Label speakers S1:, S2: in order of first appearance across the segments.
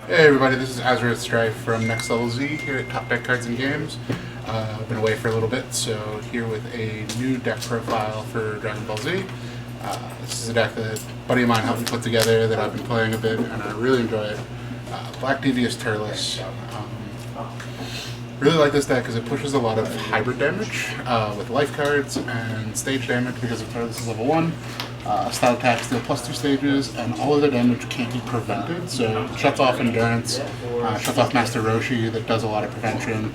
S1: Hey everybody, this is Azrath Strife from Next Level Z here at Top Deck Cards and Games. I've been away for a little bit, so here with a new deck profile for Dragon Ball Z. This is a deck that a buddy of mine helped me put together that I've been playing a bit, and I really enjoy it. Black Devious Turles. Really like this deck because it pushes a lot of hybrid damage with life cards and stage damage because of Turles is level 1. Style attacks deal +2 stages, and all of their damage can't be prevented. So it shuts off Endurance, shuts off Master Roshi that does a lot of prevention.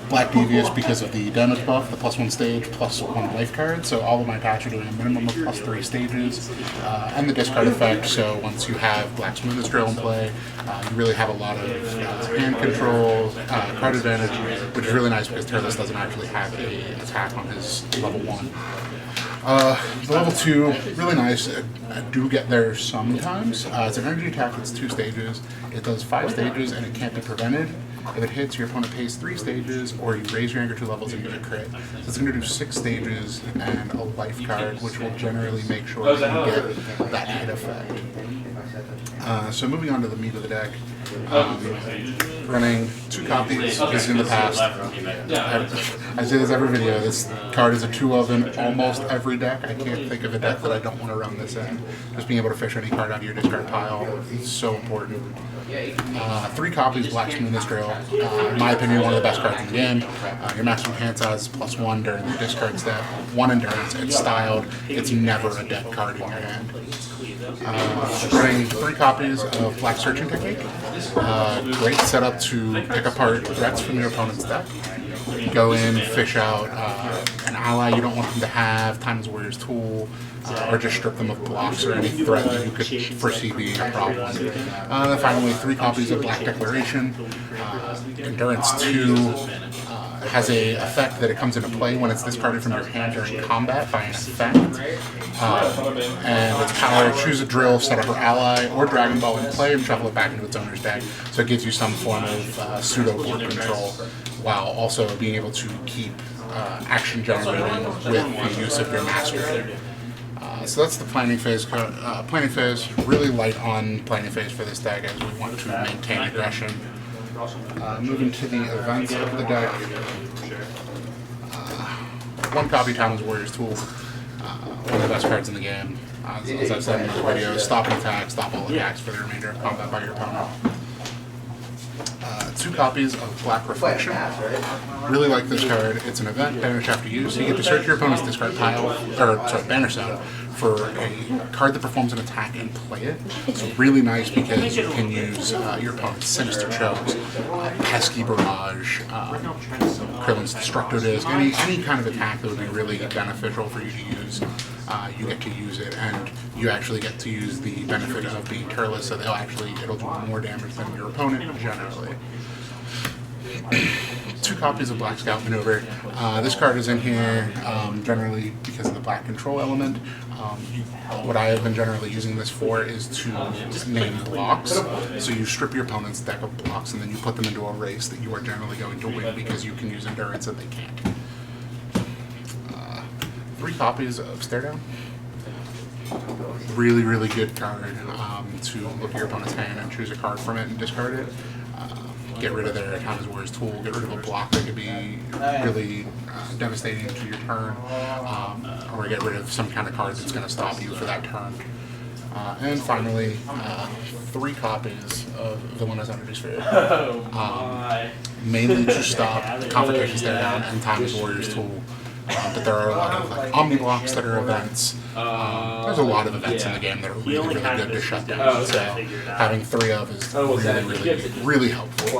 S1: Black Devious because of the damage buff, the +1 stage, +1 life card. So all of my attacks are doing a minimum of +3 stages, and the discard effect. So once you have Black Smoothest Drill in play, you really have a lot of hand control, card advantage, which is really nice because Turles doesn't actually have an attack on his level 1. The level 2, really nice. I do get there sometimes. It's an energy attack that's 2 stages. It does 5 stages and it can't be prevented. If it hits, your opponent pays 3 stages, or you raise your anger 2 levels and get a crit. So it's going to do 6 stages and a life card, which will generally make sure that you get that hit effect. So moving on to the meat of the deck. Running 2 copies, because in the past, I say this every video, this card is a 2 of in almost every deck. I can't think of a deck that I don't want to run this in. Just being able to fish any card out of your discard pile is so important. 3 copies, Black Smoothest Drill. In my opinion, one of the best cards in the game. Your maximum hand size is +1 during the discard step. 1 endurance, it's styled, it's never a dead card in your hand. Running 3 copies of Black Searching Technique. Great setup to pick apart threats from your opponent's deck. Go in, fish out an ally you don't want them to have, Time's Warrior's Tool, or just strip them of blocks or any threat that you could foresee being a problem. And then finally, 3 copies of Black Declaration. Endurance 2 has a effect that it comes into play when it's discarded from your hand during combat by an effect. And its power, choose a drill, set up your ally or Dragon Ball in play and shuffle it back into its owner's deck. So it gives you some form of pseudo-board control, while also being able to keep action generating with the use of your mastery. So that's the planning phase. Planning phase, really light on planning phase for this deck as we want to maintain aggression. Moving to the events of the deck. 1 copy, Time's Warrior's Tool. One of the best cards in the game. As I've said in the video, stop an attack, stop all attacks for the remainder of combat by your opponent. 2 copies of Black Reflection. Really like this card. It's an event, banish after use. You get to search your opponent's discard pile, or sorry, banish zone, for a card that performs an attack and play it. So really nice because you can use your opponent's Sinister Chokes, Pesky Barrage, Krillin's Destructo Disc, any kind of attack that would be really beneficial for you to use. You get to use it, and you actually get to use the benefit of being Turles, so it'll do more damage than your opponent generally. 2 copies of Black Scout Maneuver. This card is in here generally because of the black control element. What I have been generally using this for is to name blocks. So you strip your opponent's deck of blocks and then you put them into a race that you are generally going to win because you can use endurance and they can't. 3 copies of Stare Down. Really, really good card to look at your opponent's hand and choose a card from it and discard it. Get rid of their Time's Warrior's Tool, get rid of a block that could be really devastating to your turn, or get rid of some kind of card that's going to stop you for that turn. And finally, 3 copies of Villainous Energy Sphere. Mainly to stop Confrontation Stare Down and Time's Warrior's Tool. But there are a lot of Omni blocks that are events. There's a lot of events in the game that are really, really good to shut down. So having 3 of is really helpful.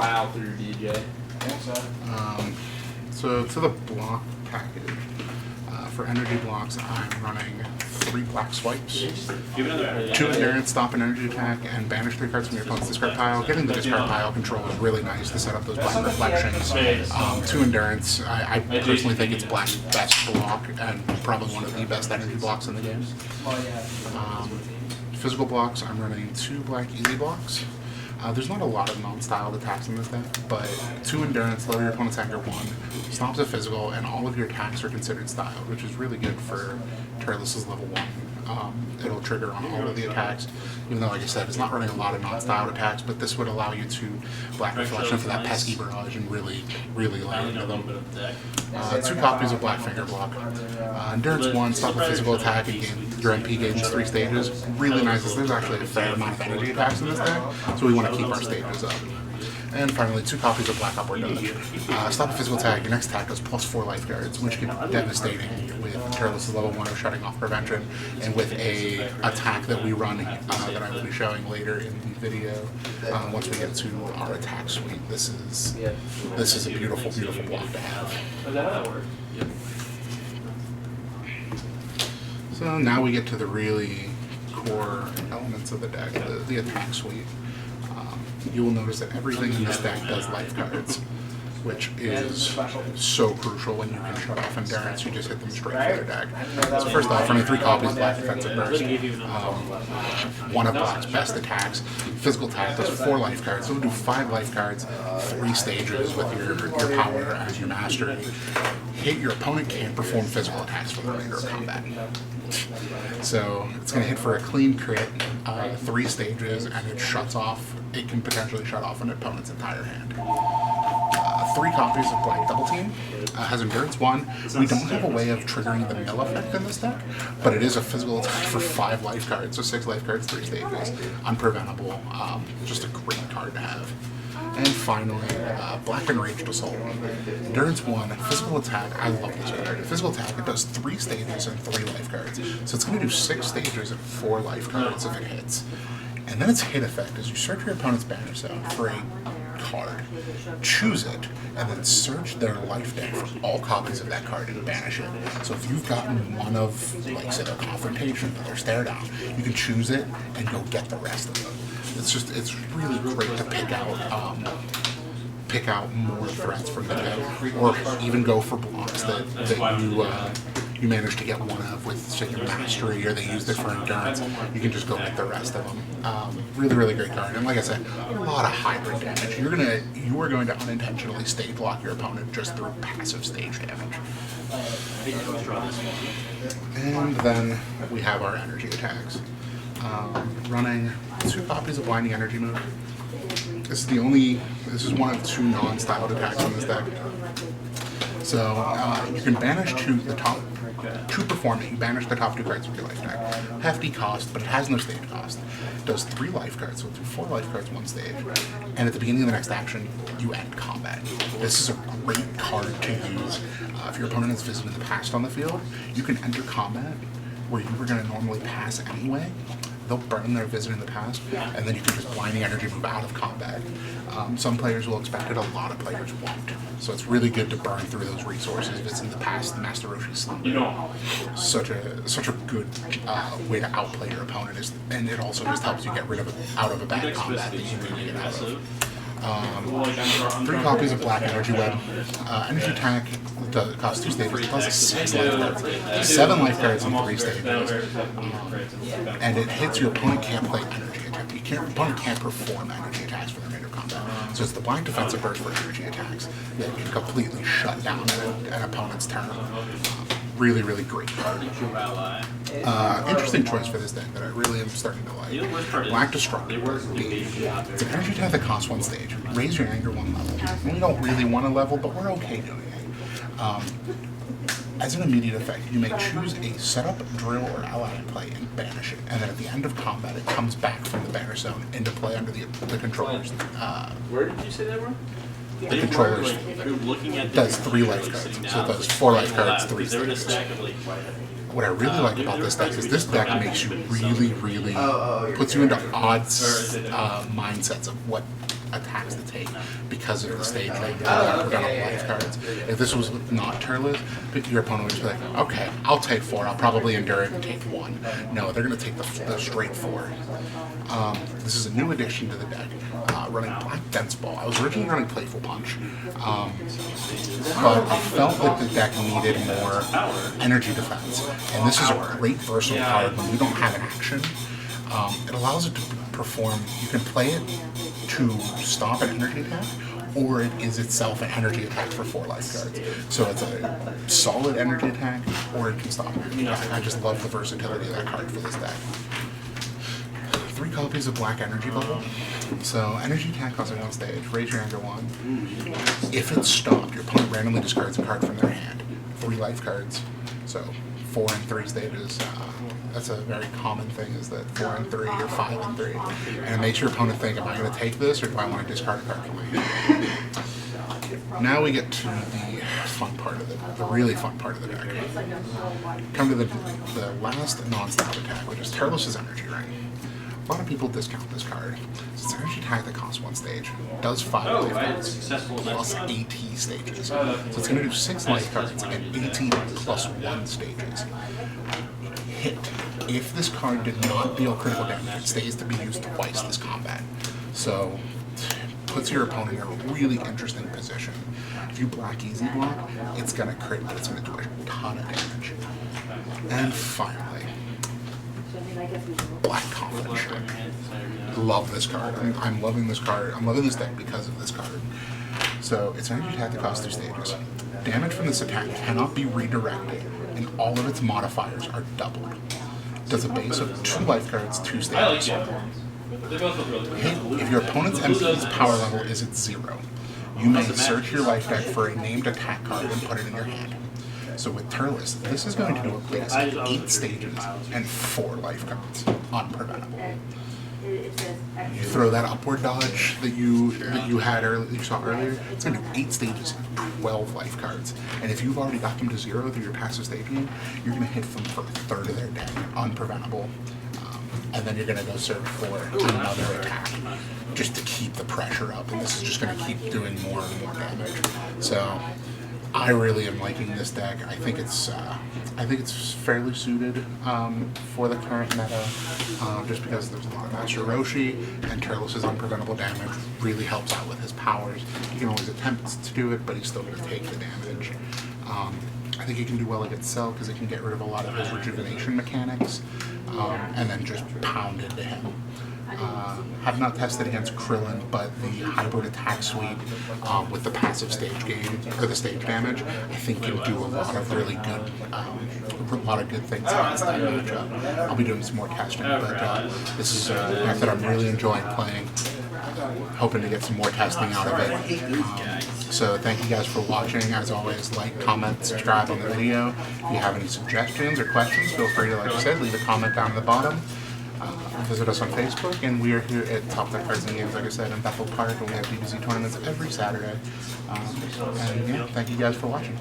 S1: So to the block package, for energy blocks, I'm running 3 Black Swipes, 2 Endurance, stop an energy attack, and banish 3 cards from your opponent's discard pile. Getting the discard pile control is really nice to set up those Black Reflections. 2 Endurance, I personally think it's Black's best block, and probably one of the best energy blocks in the game. Physical blocks, I'm running 2 Black Easy blocks. There's not a lot of non-styled attacks in this deck, but 2 Endurance, lower your opponent's anger 1, stops a physical, and all of your attacks are considered styled, which is really good for Turles' level 1. It'll trigger on all of the attacks, even though, like I said, it's not running a lot of non-styled attacks, but this would allow you to Black Reflection for that pesky barrage and really lay into them. 2 copies of Black Finger Block. Endurance 1, stop a physical attack and gain your MP gauge 3 stages. Really nice. There's actually a fair amount of energy attacks in this deck, so we want to keep our stages up. And finally, 2 copies of Black Upward Dodge. Stop a physical attack, your next attack does +4 lifeguards, which can be devastating with Turles' level 1 of shutting off prevention, and with a attack that we run that I will be showing later in the video. Once we get to our attack suite, this is a beautiful, beautiful block to have. So now we get to the really core elements of the deck, the attack suite. You will notice that everything in this deck does life cards, which is so crucial when you can shut off Endurance. You just hit them straight for their deck. So first off, running 3 copies of Black Defensive Burst. One of Black's best attacks. Physical attack does 4 life cards. So we'll do 5 life cards, 3 stages with your power as your mastery. Hit your opponent can't perform physical attacks for the remainder of combat. So it's going to hit for a clean crit, 3 stages, and it shuts off. It can potentially shut off an opponent's entire hand. 3 copies of Black Double Team. Has Endurance 1. We don't have a way of triggering the mill effect in this deck, but it is a physical attack for 5 life cards, so 6 life cards, 3 stages. Unpreventable. Just a great card to have. And finally, Black Enraged Assault. Endurance 1, physical attack. I love this card. Physical attack, it does 3 stages and 3 life cards. So it's going to do 6 stages and 4 life cards if it hits. And then its hit effect is you search your opponent's banner zone for a card, choose it, and then search their life deck for all copies of that card and banish it. So if you've gotten one of, like, say, their Confrontation or their Stare Down, you can choose it and go get the rest of them. It's really great to pick out more threats from the deck, or even go for blocks that you manage to get one of with, say, your Mastery, or they used it for Endurance. You can just go get the rest of them. Really great card. And like I said, a lot of hybrid damage. You are going to unintentionally stage block your opponent just through passive stage damage. And then we have our energy attacks. Running 2 copies of Blinding Energy Move. This is one of 2 non-styled attacks in this deck. So you can banish the top 2 performing. You banish the top 2 cards of your life deck. Hefty cost, but it has no stage cost. It does 3 life cards, so it'll do 4 life cards, 1 stage. And at the beginning of the next action, you end combat. This is a great card to use. If your opponent has visited in the past on the field, you can enter combat where you were going to normally pass anyway. They'll burn their visit in the past, and then you can just Blinding Energy move out of combat. Some players will expect it, a lot of players won't. So it's really good to burn through those resources. Visit in the past, Master Roshi's Slumber. Such a good way to outplay your opponent, and it also just helps you get rid of out of a bad combat that you need to get out of. 3 copies of Black Energy Web. Energy attack costs 2 stages. It plus 6 life cards, 7 life cards in 3 stages, and it hits your opponent can't play energy attack. Your opponent can't perform energy attacks for the remainder of combat. So it's the Blind Defensive Burst for energy attacks that can completely shut down an opponent's turn. Really great card. Interesting choice for this deck that I really am starting to like. Black Destructive. It's an energy attack that costs 1 stage. Raise your anger 1 level. We don't really want a level, but we're okay doing it. As an immediate effect, you may choose a setup, drill, or ally in play and banish it. And then at the end of combat, it comes back from the banner zone into play under the controller's.
S2: Where did you say that were?
S1: The controller's does 3 life cards. So it does 4 life cards, 3 stages. What I really like about this deck is this deck makes you really puts you into odd mindsets of what attacks to take because of the stage rate, life cards. If this was not Turles, your opponent would just be like, okay, I'll take 4, I'll probably endure it and take 1. No, they're going to take the straight 4. This is a new addition to the deck, running Black Dense Ball. I was originally running Playful Punch, but I felt like the deck needed more energy defense, and this is a great versatile card when you don't have an action. It allows it to perform, you can play it to stop an energy attack, or it is itself an energy attack for 4 life cards. So it's a solid energy attack, or it can stop an energy attack. I just love the versatility of that card for this deck. 3 copies of Black Energy Bubble. So energy attack costs 1 stage. Raise your hand to 1. If it's stopped, your opponent randomly discards a card from their hand. 3 life cards. So 4 and 3 stages. That's a very common thing, is that 4 and 3 or 5 and 3. And it makes your opponent think, am I going to take this, or do I want to discard a card from my hand? Now we get to the fun part of the really fun part of the deck. Come to the last non-stop attack, which is Turles' Energy Ring. A lot of people discount this card. It's an energy attack that costs 1 stage, does 5 life cards, plus AT stages. So it's going to do 6 life cards and 18 plus 1 stages. Hit. If this card did not deal critical damage, it stays to be used twice this combat. So puts your opponent in a really interesting position. If you black easy block, it's going to crit, but it's going to do a ton of damage. And finally, Black Confidence Shard. Love this card. I'm loving this card. I'm loving this deck because of this card. So it's an energy attack that costs 2 stages. Damage from this attack cannot be redirected, and all of its modifiers are doubled. It does a base of 2 life cards, 2 stages. Hit. If your opponent's MP's power level is at 0, you may search your life deck for a named attack card and put it in your hand. So with Turles, this is going to do a base of 8 stages and 4 life cards, unpreventable. You throw that upward dodge that you had earlier, you saw earlier. It's going to do 8 stages, 12 life cards, and if you've already got them to 0 through your passive staging, you're going to hit them for a third of their deck, unpreventable. And then you're going to go search for another attack just to keep the pressure up, and this is just going to keep doing more and more damage. So I really am liking this deck. I think it's fairly suited for the current meta, just because there's a lot of Master Roshi, and Turles' unpreventable damage really helps out with his powers. He can always attempt to do it, but he's still going to take the damage. I think he can do well against Cell because it can get rid of a lot of his rejuvenation mechanics, and then just pound into him. Have not tested against Krillin, but the hybrid attack suite with the passive stage game or the stage damage, I think can do a lot of really good, things against that matchup. I'll be doing some more testing, but this is a deck that I'm really enjoying playing. Hoping to get some more testing out of it. So thank you guys for watching. As always, like, comment, subscribe on the video. If you have any suggestions or questions, feel free to, like I said, leave a comment down at the bottom. Visit us on Facebook, and we are here at Top Deck Cards and Games, like I said, in Bethel Park, and we have DBZ tournaments every Saturday. And yeah, thank you guys for watching.